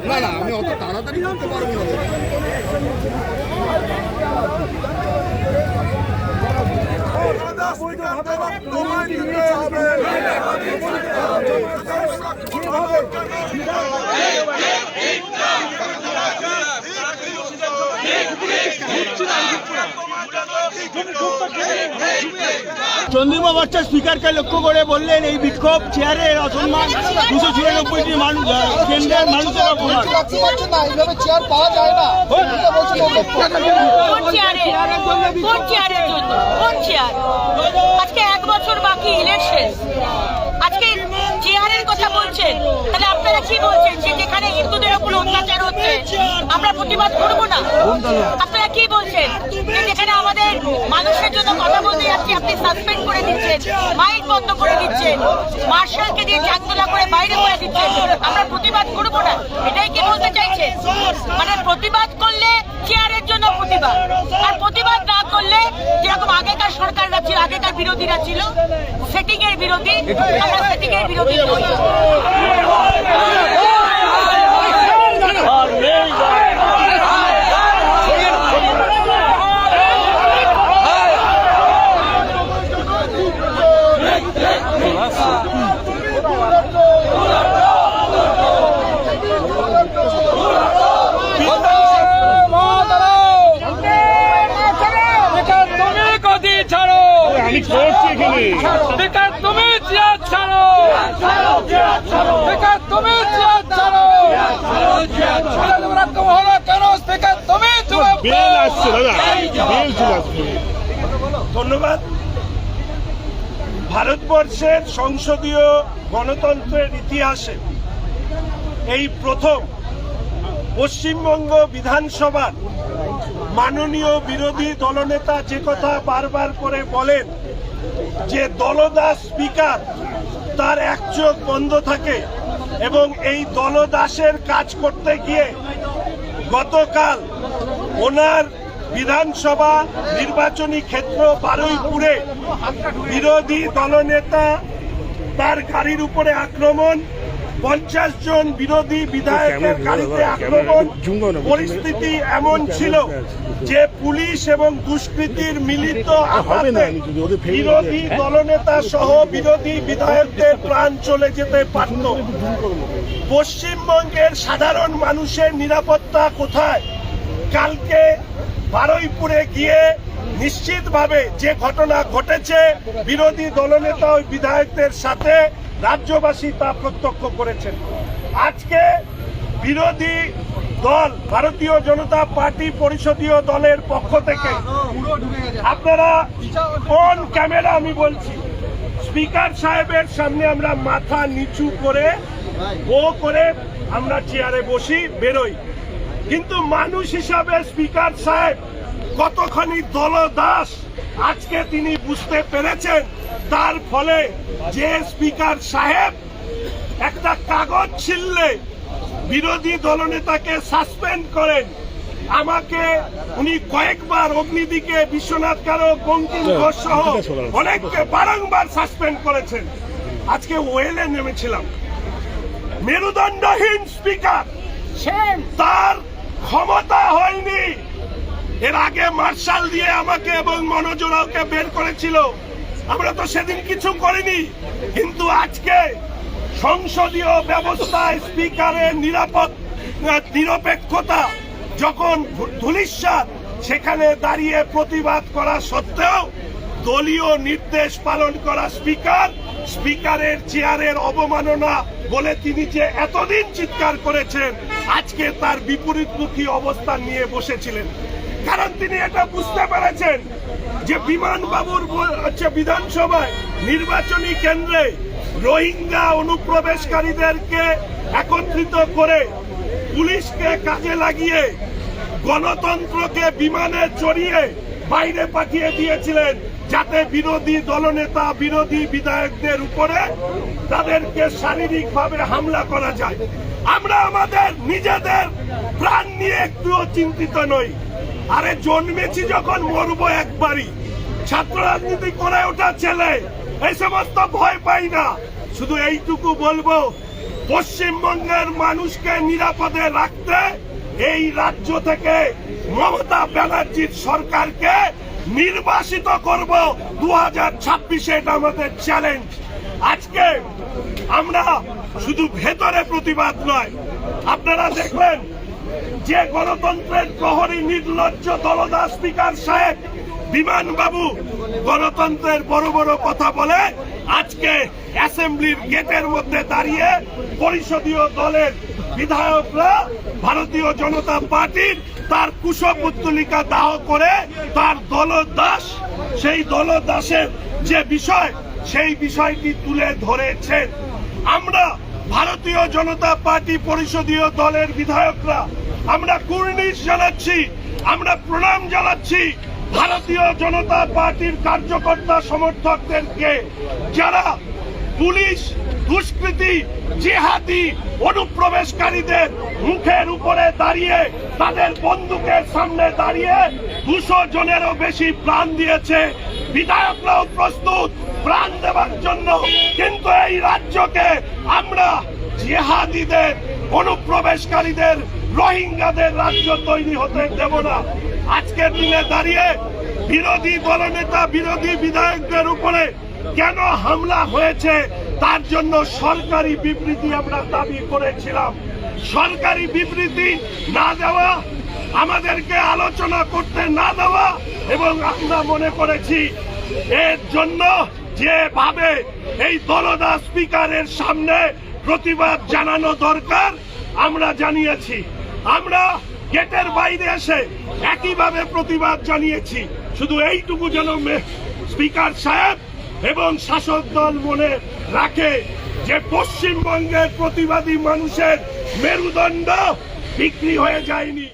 না না, আমি অত তাড়াতাড়ি করতে পারবো না। চন্দ্রিমা ভট্টাচার্য স্পিকারকে লক্ষ্য করে বললেন এই বিক্ষোভ চেয়ারের অসম্মান 294টি মানুষ কেন্দ্রের মানুষের অপমান। চেয়ার পাওয়া যায় না। আজকে 1 বছর বাকি ইলেকশন, আজকে চেয়ারের কথা বলছেন, তাহলে আপনারা কি বলছেন যে যেখানে হিন্দুদের উপর অত্যাচার হচ্ছে আমরা প্রতিবাদ করবো না? আপনারা কি বলছেন যে যেখানে আমাদের মানুষের জন্য কথা বলতে যাচ্ছি আপনি সাসপেন্ড করে দিচ্ছেন, মাইক বন্ধ করে দিচ্ছেন, মার্শালকে দিয়ে চাকদোলা করে বাইরে করে দিচ্ছেন, আমরা প্রতিবাদ করবো না? এটাই কি বলতে চাইছে? মানে প্রতিবাদ করলে চেয়ারের জন্য প্রতিবাদ, আর প্রতিবাদ না করলে যেরকম আগেকার সরকাররা ছিল, আগেকার বিরোধীরা ছিল সেটিং এর বিরোধী, আমরা সেটিং এর বিরোধী নই। ধন্যবাদ। ভারতবর্ষের সংসদীয় গণতন্ত্রের ইতিহাসে এই প্রথম পশ্চিমবঙ্গ বিধানসভার মাননীয় বিরোধী দলনেতা যে কথা বারবার করে বলেন যে দলদাস স্পিকার তার এক চোখ বন্ধ থাকে এবং এই দলদাসের কাজ করতে গিয়ে গতকাল ওনার বিধানসভা নির্বাচনী ক্ষেত্র বারুইপুরে বিরোধী দলনেতা তার গাড়ির উপরে আক্রমণ, 50 জন বিরোধী বিধায়কের গাড়িতে আক্রমণ। পরিস্থিতি এমন ছিল যে পুলিশ এবং দুষ্কৃতীর মিলিত আঘাতে বিরোধী দলনেতা সহ বিরোধী বিধায়কদের প্রাণ চলে যেতে পারত। পশ্চিমবঙ্গের সাধারণ মানুষের নিরাপত্তা কোথায়? কালকে বারুইপুরে গিয়ে নিশ্চিতভাবে যে ঘটনা ঘটেছে বিরোধী দলনেতা ওই বিধায়কদের সাথে, রাজ্যবাসী তা প্রত্যক্ষ করেছেন। আজকে বিরোধী দল ভারতীয় জনতা পার্টি পরিষদীয় দলের পক্ষ থেকে আপনারা কোন ক্যামেরা, আমি বলছি স্পিকার সাহেবের সামনে আমরা মাথা নিচু করে করে আমরা চেয়ারে বসি, বেরোই, কিন্তু মানুষ হিসাবে স্পিকার সাহেব কতখানি দলদাস আজকে তিনি বুঝতে পেরেছেন। তার ফলে যে স্পিকার সাহেব একটা কাগজ ছিললে বিরোধী দলনেতাকে সাসপেন্ড করেন, আমাকে উনি কয়েকবার অগ্নিদিকে, বিশ্বনাথ কারক, বঙ্কিম ঘোষ সহ অনেককে বারংবার সাসপেন্ড করেছেন। আজকে ওয়েলে নেমেছিলাম, মেরুদণ্ডহীন স্পিকার, তার ক্ষমতা হয়নি। এর আগে মার্শাল দিয়ে আমাকে এবং মনোজ রাওকে বের করেছিল, আমরা তো সেদিন কিছু করিনি। কিন্তু আজকে সংসদীয় ব্যবস্থায় স্পিকারের নিরপেক্ষতা যখন ধূলিসাৎ, সেখানে দাঁড়িয়ে প্রতিবাদ করা সত্ত্বেও দলীয় নির্দেশ পালন করা স্পিকারের চেয়ারের অবমাননা বলে তিনি যে এতদিন চিৎকার করেছেন, আজকে তার বিপরীতমুখী অবস্থান নিয়ে বসেছিলেন। কারণ তিনি এটা বুঝতে পেরেছেন যে বিমান বাবুর বিধানসভায় নির্বাচনী কেন্দ্রে রোহিঙ্গা অনুপ্রবেশকারীদেরকে একত্রিত করে পুলিশকে কাজে লাগিয়ে গণতন্ত্রকে বিমানে চড়িয়ে বাইরে পাঠিয়ে দিয়েছিলেন, যাতে বিরোধী দলনেতা, বিরোধী বিধায়কদের উপরে তাদেরকে শারীরিকভাবে হামলা করা যায়। আমরা আমাদের নিজেদের প্রাণ নিয়ে একটুও চিন্তিত নই। আরে জন্মেছি যখন মরবো একবারই। ছাত্র রাজনীতি করে ওঠা ছেলে, এই সমস্ত ভয় পাই না। শুধু এইটুকু বলবো, পশ্চিমবঙ্গের মানুষকে নিরাপদে রাখতে এই রাজ্য থেকে মমতা ব্যানার্জির সরকারকে নির্বাসিত করব 2026-এ। এটা আমাদের চ্যালেঞ্জ। আজকে আমরা শুধু ভেতরে প্রতিবাদ নয়, আপনারা দেখবেন যে গণতন্ত্রের প্রহরী নির্লজ্জ দলদাস স্পিকার সাহেব বিমান বাবু গণতন্ত্রের বড় বড় কথা বলে আজকে অ্যাসেম্বলির গেটের মধ্যে দাঁড়িয়ে পরিষদীয় দলের বিধায়করা ভারতীয় জনতা পার্টির তার কুশপুত্তলিকা দাহ করে তার দলদাস, সেই দলদাসের যে বিষয় সেই বিষয়টি তুলে ধরেছেন। আমরা ভারতীয় জনতা পার্টি পরিষদীয় দলের বিধায়করা আমরা কুর্নিশ জানাচ্ছি, আমরা প্রণাম জানাচ্ছি ভারতীয় জনতা পার্টির কার্যকর্তা সমর্থকদেরকে, যারা পুলিশ দুষ্কৃতী জিহাদি অনুপ্রবেশকারীদের মুখের উপরে দাঁড়িয়ে তাদের বন্দুকের সামনে দাঁড়িয়ে 200 জনেরও বেশি প্রাণ দিয়েছে। বিধায়করাও প্রস্তুত প্রাণ দেওয়ার জন্য, কিন্তু এই রাজ্যকে আমরা জিহাদিদের অনুপ্রবেশকারীদের রোহিঙ্গাদের রাজ্য তৈরি হতে দেব না। আজকের দিনে দাঁড়িয়ে বিরোধী দলনেতা বিরোধী বিধায়কদের উপরে কেন হামলা হয়েছে তার জন্য সরকারি বিবৃতি আমরা দাবি করেছিলাম। সরকারি বিবৃতি না দেওয়া, আমাদেরকে আলোচনা করতে না দেওয়া, এবং আমরা মনে করেছি এর জন্য যেভাবে এই দলদাস স্পিকারের সামনে প্রতিবাদ জানানো দরকার আমরা জানিয়েছি। আমরা গেটের বাইরে এসে একইভাবে প্রতিবাদ জানিয়েছি। শুধু এইটুকু যেন স্পিকার সাহেব এবং শাসক দল মনে রাখে যে পশ্চিমবঙ্গের প্রতিবাদী মানুষের মেরুদণ্ড বিক্রি হয়ে যায়নি।